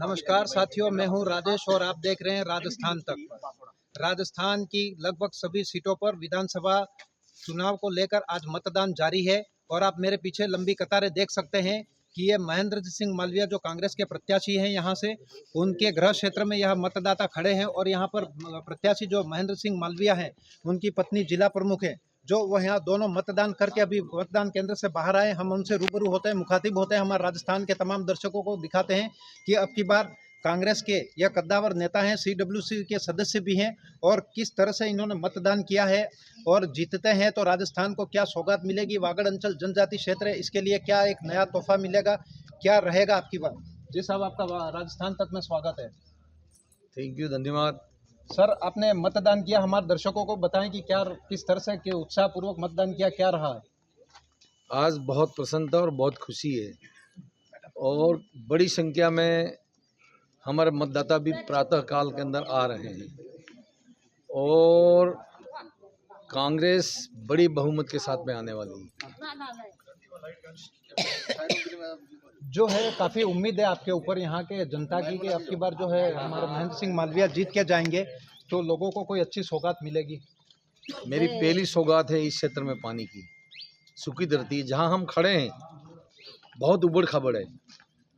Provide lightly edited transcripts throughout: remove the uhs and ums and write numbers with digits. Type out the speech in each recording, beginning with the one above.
नमस्कार साथियों, मैं हूं राजेश और आप देख रहे हैं राजस्थान तक पर। राजस्थान की लगभग सभी सीटों पर विधानसभा चुनाव को लेकर आज मतदान जारी है और आप मेरे पीछे लंबी कतारें देख सकते हैं कि ये महेंद्र सिंह मालवीय जो कांग्रेस के प्रत्याशी हैं यहाँ से, उनके गृह क्षेत्र में यह मतदाता खड़े हैं और यहाँ पर प्रत्याशी जो महेंद्र सिंह मालवीय हैं, उनकी पत्नी जिला प्रमुख है, जो वह यहाँ दोनों मतदान करके अभी मतदान केंद्र से बाहर आए। हम उनसे रूबरू होते हैं, मुखातिब होते हैं, हमारे राजस्थान के तमाम दर्शकों को दिखाते हैं कि अब की बार कांग्रेस के यह कद्दावर नेता हैं, सीडब्ल्यूसी के सदस्य भी हैं, और किस तरह से इन्होंने मतदान किया है और जीतते हैं तो राजस्थान को क्या सौगात मिलेगी। वागड़ अंचल जनजाति क्षेत्र है, इसके लिए क्या एक नया तोहफा मिलेगा, क्या रहेगा आपकी बात। जी साहब, आपका राजस्थान तक में स्वागत है। थैंक यू, धन्यवाद। सर, आपने मतदान किया, हमारे दर्शकों को बताएं कि क्या किस तरह से कि उत्साहपूर्वक मतदान किया, क्या रहा है। आज बहुत प्रसन्नता और बहुत खुशी है और बड़ी संख्या में हमारे मतदाता भी प्रातः काल के अंदर आ रहे हैं और कांग्रेस बड़ी बहुमत के साथ में आने वाली है। जो है काफ़ी उम्मीद है आपके ऊपर यहाँ के जनता की कि अब की बार जो है हमारे महेंद्र सिंह मालवीय जीत के जाएंगे तो लोगों को कोई अच्छी सौगात मिलेगी। मेरी पहली सौगात है इस क्षेत्र में पानी की। सूखी धरती जहाँ हम खड़े हैं बहुत उबड़ खाबड़ है,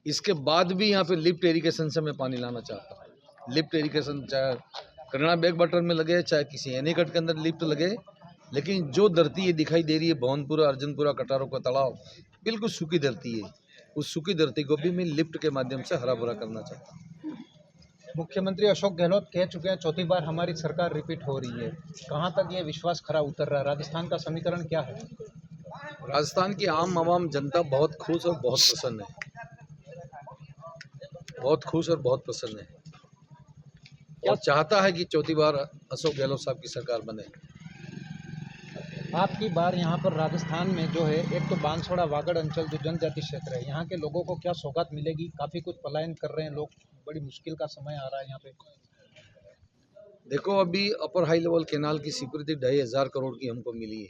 इसके बाद भी यहाँ पे लिफ्ट इरिगेशन से मैं पानी लाना चाहता हूँ। लिफ्ट इरिगेशन चाहे करना बैक वाटर में लगे, चाहे किसी एनीकट के अंदर लिफ्ट लगे, लेकिन जो धरती ये दिखाई दे रही है भवनपुरा, अर्जुनपुरा, कटारों का तालाब बिल्कुल सूखी धरती है। उस सूखी धरती को भी मैं लिफ्ट के माध्यम से हरा भरा करना चाहता हूँ। मुख्यमंत्री अशोक गहलोत कह चुके हैं चौथी बार हमारी सरकार रिपीट हो रही है, कहाँ तक ये विश्वास खरा उतर रहा है, राजस्थान का समीकरण क्या है। राजस्थान की आम जनता बहुत खुश और बहुत प्रसन्न है, बहुत खुश और बहुत प्रसन्न है और चाहता है कि चौथी बार अशोक गहलोत साहब की सरकार बने। आपकी बार यहाँ पर राजस्थान में जो है, एक तो बांसवाड़ा वागड़ अंचल जो जनजाति क्षेत्र है, यहाँ के लोगों को क्या सौगात मिलेगी। काफ़ी कुछ पलायन कर रहे हैं लोग, बड़ी मुश्किल का समय आ रहा है यहाँ पे। देखो, अभी अपर हाई लेवल कैनाल की स्वीकृति 2,500 करोड़ की हमको मिली है।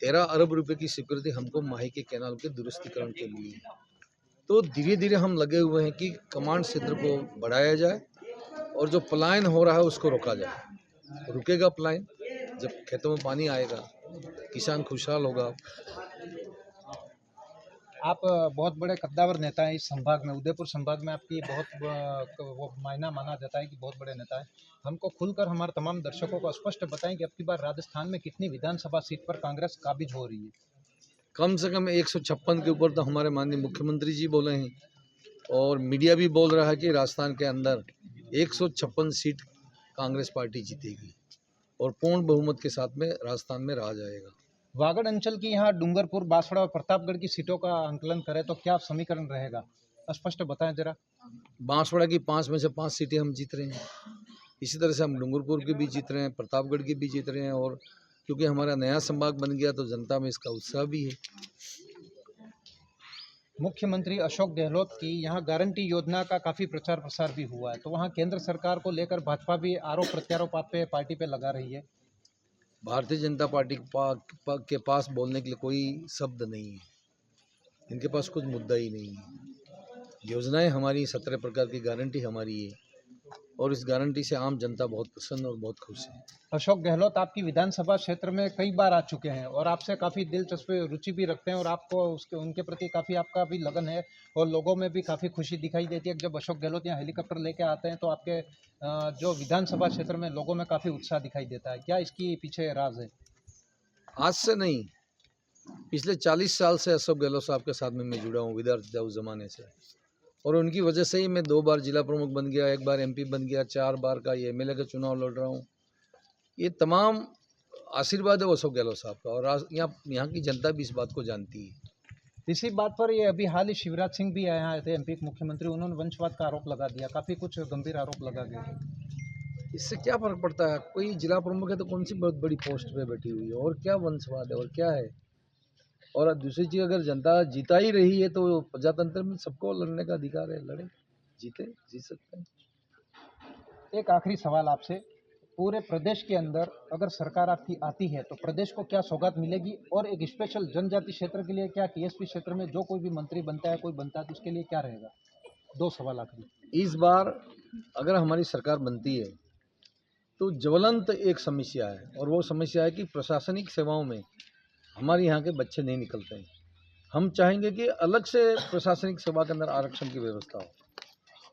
13 अरब रुपए की स्वीकृति हमको माही के कैनाल के दुरुस्तीकरण के मिली है। तो धीरे धीरे हम लगे हुए हैं कि कमांड क्षेत्र को बढ़ाया जाए और जो पलायन हो रहा है उसको रोका जाए। रुकेगा पलायन जब खेतों में पानी आएगा, किसान खुशहाल होगा। आप बहुत बड़े कद्दावर नेता हैं इस संभाग में, उदयपुर संभाग में आपकी बहुत वो मायना माना जाता है कि बहुत बड़े नेता हैं। हमको खुलकर हमारे तमाम दर्शकों को स्पष्ट बताएं कि अब की बार राजस्थान में कितनी विधानसभा सीट पर कांग्रेस काबिज हो रही है। कम से कम 156 के ऊपर तो हमारे माननीय मुख्यमंत्री जी बोले हैं और मीडिया भी बोल रहा है कि राजस्थान के अंदर 156 सीट कांग्रेस पार्टी जीतेगी और पूर्ण बहुमत के साथ में राजस्थान में रहा जाएगा। वागड़ अंचल की यहाँ डूंगरपुर, बांसवाड़ा और प्रतापगढ़ की सीटों का आंकलन करें तो क्या समीकरण रहेगा, स्पष्ट बताएं जरा। बांसवाड़ा की 5 में से 5 सीटें हम जीत रहे हैं, इसी तरह से हम डूंगरपुर की भी जीत रहे हैं, प्रतापगढ़ की भी जीत रहे हैं और क्योंकि हमारा नया संभाग बन गया तो जनता में इसका उत्साह भी है। मुख्यमंत्री अशोक गहलोत की यहाँ गारंटी योजना का काफ़ी प्रचार प्रसार भी हुआ है, तो वहाँ केंद्र सरकार को लेकर भाजपा भी आरोप प्रत्यारोप आप पे पार्टी पे लगा रही है। भारतीय जनता पार्टी के पास बोलने के लिए कोई शब्द नहीं है, इनके पास कुछ मुद्दा ही नहीं है। योजनाएं हमारी 17 प्रकार की गारंटी हमारी है और इस गारंटी से आम जनता बहुत प्रसन्न और बहुत खुश है। अशोक गहलोत आपकी विधानसभा क्षेत्र में कई बार आ चुके हैं और आपसे काफ़ी दिलचस्पी रुचि भी रखते हैं और आपको उसके उनके प्रति काफ़ी आपका भी लगन है और लोगों में भी काफ़ी खुशी दिखाई देती है। जब अशोक गहलोत यहाँ हेलीकॉप्टर लेके आते हैं तो आपके जो विधानसभा क्षेत्र में लोगों में काफ़ी उत्साह दिखाई देता है, क्या इसकी पीछे राज है। आज से नहीं, पिछले 40 साल से अशोक गहलोत साहब के साथ में मैं जुड़ा हूँ, विद्यार्थी था उस ज़माने से, और उनकी वजह से ही मैं 2 बार जिला प्रमुख बन गया, 1 बार MP बन गया, 4 बार का ये MLA का चुनाव लड़ रहा हूँ। ये तमाम आशीर्वाद है अशोक गहलोत साहब का और यहाँ की जनता भी इस बात को जानती है। इसी बात पर ये अभी हाल ही शिवराज सिंह भी यहाँ आए थे, MP के मुख्यमंत्री, उन्होंने वंशवाद का आरोप लगा दिया, काफ़ी कुछ गंभीर आरोप लगा गए। इससे क्या फ़र्क पड़ता है, कोई जिला प्रमुख है तो कौन सी बहुत बड़ी पोस्ट पे बैठी हुई है, और क्या वंशवाद है और क्या है। और दूसरी चीज़, अगर जनता जीता ही रही है तो प्रजातंत्र में सबको लड़ने का अधिकार है, लड़े, जीत सकते हैं। एक आखिरी सवाल आपसे, पूरे प्रदेश के अंदर अगर सरकार आपकी आती है तो प्रदेश को क्या सौगात मिलेगी, और एक स्पेशल जनजाति क्षेत्र के लिए क्या TSP क्षेत्र में जो कोई भी मंत्री बनता है, कोई बनता है, तो उसके लिए क्या रहेगा। दो सवा लाख में। इस बार अगर हमारी सरकार बनती है तो ज्वलंत एक समस्या है, और वो समस्या है कि प्रशासनिक सेवाओं में हमारे यहाँ के बच्चे नहीं निकलते हैं। हम चाहेंगे कि अलग से प्रशासनिक सेवा के अंदर आरक्षण की व्यवस्था हो।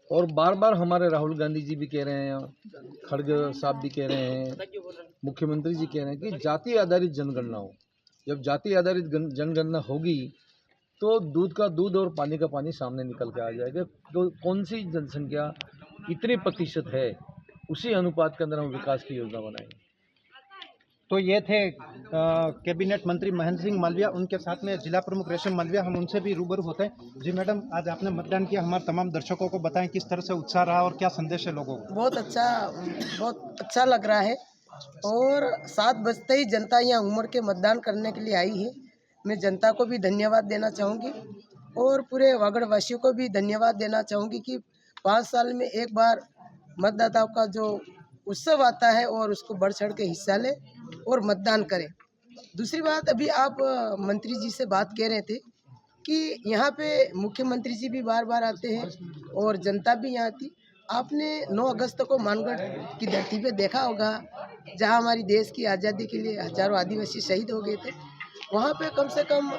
और बार बार हमारे राहुल गांधी जी भी कह रहे हैं, खड़गे साहब भी कह रहे हैं, मुख्यमंत्री जी कह रहे हैं कि जाति आधारित जनगणना हो। जब जाति आधारित जनगणना होगी तो दूध का दूध और पानी का पानी सामने निकल के आ जाएगा। तो कौन सी जनसंख्या कितने प्रतिशत है, उसी अनुपात के अंदर हम विकास की योजना बनाएंगे। तो ये थे कैबिनेट मंत्री महेंद्र सिंह मालविया, उनके साथ में जिला प्रमुख रेशम मालविया। हम उनसे भी रूबरू होते हैं। जी मैडम, आज आपने मतदान किया, हमारे तमाम दर्शकों को बताएं किस तरह से उत्साह रहा और क्या संदेश है लोगों को। बहुत अच्छा लग रहा है। और 7 बजते ही जनता यहाँ उमड़ के मतदान करने के लिए आई है। मैं जनता को भी धन्यवाद देना चाहूँगी और पूरे वागड़ वासियों को भी धन्यवाद देना चाहूँगी कि 5 साल में एक बार मतदाताओं का जो उत्सव आता है और उसको बढ़ चढ़ के हिस्सा ले और मतदान करें। दूसरी बात, अभी आप मंत्री जी से बात कह रहे थे कि यहाँ पे मुख्यमंत्री जी भी बार बार आते हैं और जनता भी यहाँ आती। आपने 9 अगस्त को मानगढ़ की धरती पे देखा होगा, जहाँ हमारी देश की आज़ादी के लिए हजारों आदिवासी शहीद हो गए थे। वहाँ पे कम से कम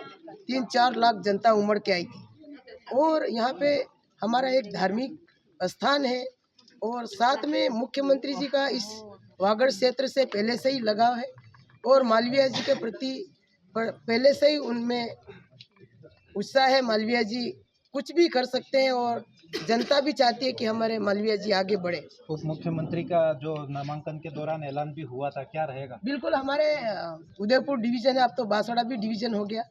3-4 लाख जनता उमड़ के आई थी। और यहाँ पे हमारा एक धार्मिक स्थान है और साथ में मुख्यमंत्री जी का इस वागड़ क्षेत्र से पहले से ही लगाव है और मालविया जी के प्रति पहले से ही उनमें उत्साह है। मालविया जी कुछ भी कर सकते हैं और जनता भी चाहती है कि हमारे मालविया जी आगे बढ़े। उप मुख्यमंत्री का जो नामांकन के दौरान ऐलान भी हुआ था, क्या रहेगा? बिल्कुल, हमारे उदयपुर डिवीजन है, अब तो बांसवाड़ा भी डिवीजन हो गया।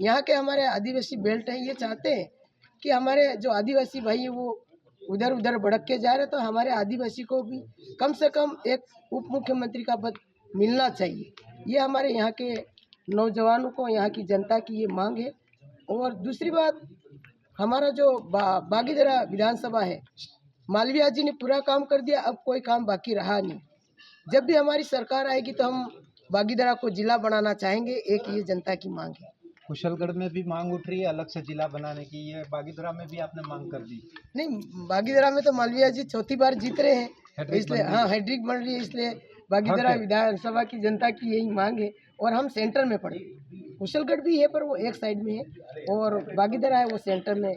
यहाँ के हमारे आदिवासी बेल्ट हैं, ये चाहते हैं कि हमारे जो आदिवासी भाई है वो उधर उधर भड़क के जा रहे, तो हमारे आदिवासी को भी कम से कम एक उप मुख्यमंत्री का पद मिलना चाहिए। ये हमारे यहाँ के नौजवानों को, यहाँ की जनता की ये मांग है। और दूसरी बात, हमारा जो बागीदरा विधानसभा है, मालविया जी ने पूरा काम कर दिया, अब कोई काम बाकी रहा नहीं। जब भी हमारी सरकार आएगी तो हम बागीदरा को जिला बनाना चाहेंगे, एक ये जनता की मांग है। कुशलगढ़ में भी मांग उठ रही है अलग से जिला बनाने की, ये बागीदरा में भी आपने मांग कर दी? नहीं, बागीदरा में तो मालविया जी चौथी बार जीत रहे हैं, इसलिए हाँ हैट्रिक बन रही है, इसलिए बागीदरा विधानसभा की जनता की यही मांग है। और हम सेंटर में पड़े, कुशलगढ़ भी है पर वो एक साइड में है और बागीदरा है वो सेंटर में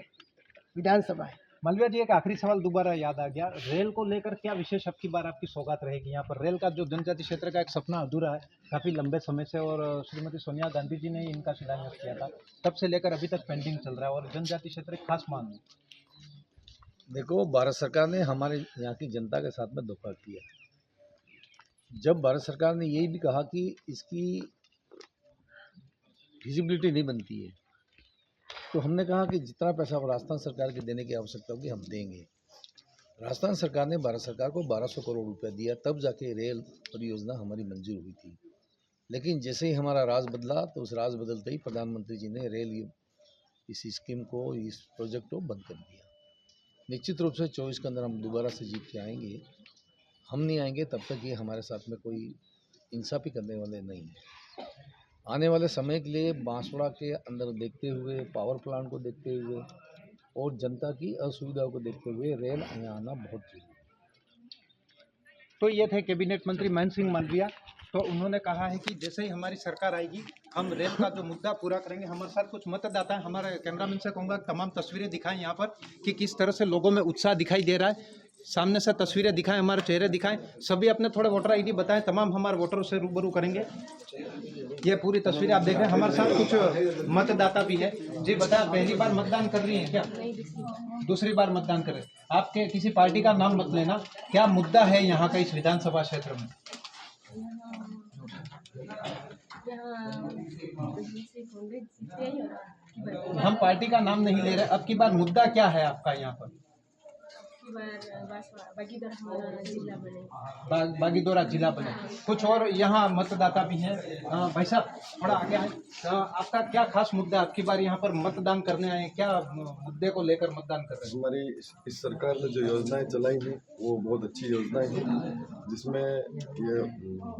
विधानसभा है। मालविया जी, एक आखिरी सवाल दोबारा याद आ गया, रेल को लेकर क्या विशेष अब की बार आपकी सौगात रहेगी यहाँ पर? रेल का जो जनजाति क्षेत्र का एक सपना अधूरा है काफ़ी लंबे समय से, और श्रीमती सोनिया गांधी जी ने इनका शिलान्यास किया था, तब से लेकर अभी तक पेंडिंग चल रहा है और जनजाति क्षेत्र एक खास मांग है। देखो, भारत सरकार ने हमारे यहाँ की जनता के साथ में धोखा किया। जब भारत सरकार ने यही भी कहा कि इसकी फिजिबिलिटी नहीं बनती है, तो हमने कहा कि जितना पैसा राजस्थान सरकार के देने की आवश्यकता होगी हम देंगे। राजस्थान सरकार ने भारत सरकार को 1200 करोड़ रुपया दिया, तब जाके रेल परियोजना हमारी मंजूर हुई थी। लेकिन जैसे ही हमारा राज बदला, तो उस राज बदलते ही प्रधानमंत्री जी ने रेल इस स्कीम को, इस प्रोजेक्ट को बंद कर दिया। निश्चित रूप से 24 के अंदर हम दोबारा से जीत के आएंगे। हम नहीं आएंगे तब तक ये हमारे साथ में कोई इंसाफी करने वाले नहीं है। आने वाले समय के लिए बांसवाड़ा के अंदर देखते हुए, पावर प्लांट को देखते हुए और जनता की असुविधाओं को देखते हुए रेल यहाँ आना बहुत जरूरी है। तो ये थे कैबिनेट मंत्री महेंद्र सिंह मालविया। तो उन्होंने कहा है कि जैसे ही हमारी सरकार आएगी हम रेल का जो मुद्दा पूरा करेंगे। हमारे साथ कुछ मतदाता हैं, हमारे कैमरामैन से कहूँगा तमाम तस्वीरें दिखाएं यहाँ पर कि किस तरह से लोगों में उत्साह दिखाई दे रहा है। सामने से तस्वीरें दिखाएं, हमारे चेहरे दिखाएं, सभी अपने थोड़े वोटर आईडी बताएं, तमाम हमारे वोटरों से रूबरू करेंगे। ये पूरी तस्वीरें आप देख रहे हैं, हमारे साथ कुछ मतदाता भी है। जी बताएं, पहली बार मतदान कर रही हैं क्या? दूसरी बार मतदान करें। आपके किसी पार्टी का नाम मत लेना, क्या मुद्दा है यहाँ का इस विधानसभा क्षेत्र में? हम पार्टी का नाम नहीं ले रहे, अब की बार मुद्दा क्या है आपका यहाँ पर? बार बागीदोरा हमारा जिला बने। बागीदोरा जिला बने। कुछ और यहाँ मतदाता भी हैं। भाई साहब थोड़ा आगे आए। आपका क्या खास मुद्दा, आपकी बार यहाँ पर मतदान करने आए, क्या मुद्दे को लेकर मतदान कर रहे हैं? हमारी इस सरकार ने जो योजनाएं चलाई हैं वो बहुत अच्छी योजनाएं हैं, जिसमें ये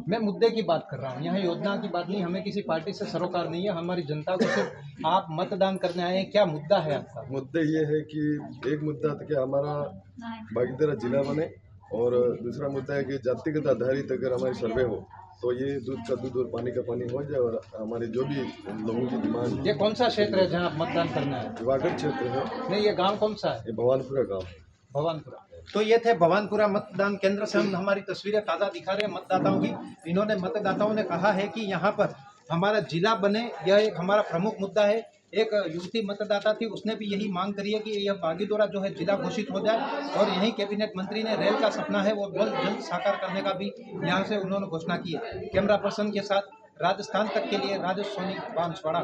मैं मुद्दे की बात कर रहा हूँ, यहाँ योजना की बात नहीं। हमें किसी पार्टी से सरोकार नहीं है, हमारी जनता को सिर्फ आप मतदान करने आए हैं। क्या मुद्दा है आपका? मुद्दे ये है कि एक मुद्दा था कि हमारा बागीदोरा जिला बने, और दूसरा मुद्दा है कि जातिगत आधारित अगर हमारी सर्वे हो तो ये दूध का दूध और पानी का पानी हो जाए, और हमारे जो भी लोगों की डिमांड। ये कौन सा क्षेत्र है जहाँ आप मतदान करने आए? वागड़ क्षेत्र है। नहीं, ये गांव कौन सा है? ये भवानपुरा गाँव। भवानपुरा। तो ये थे भवानपुरा मतदान केंद्र से हम हमारी तस्वीरें ताज़ा दिखा रहे हैं मतदाताओं की। इन्होंने मतदाताओं ने कहा है कि यहाँ पर हमारा जिला बने, यह एक हमारा प्रमुख मुद्दा है। एक युवती मतदाता थी, उसने भी यही मांग करी है कि यह बागीदोरा जो है जिला घोषित हो जाए, और यही कैबिनेट मंत्री ने रेल का सपना है वो जल्द साकार करने का भी यहाँ से उन्होंने घोषणा की है। कैमरा पर्सन के साथ राजस्थान तक के लिए राजेश सोनी, बांसवाड़ा।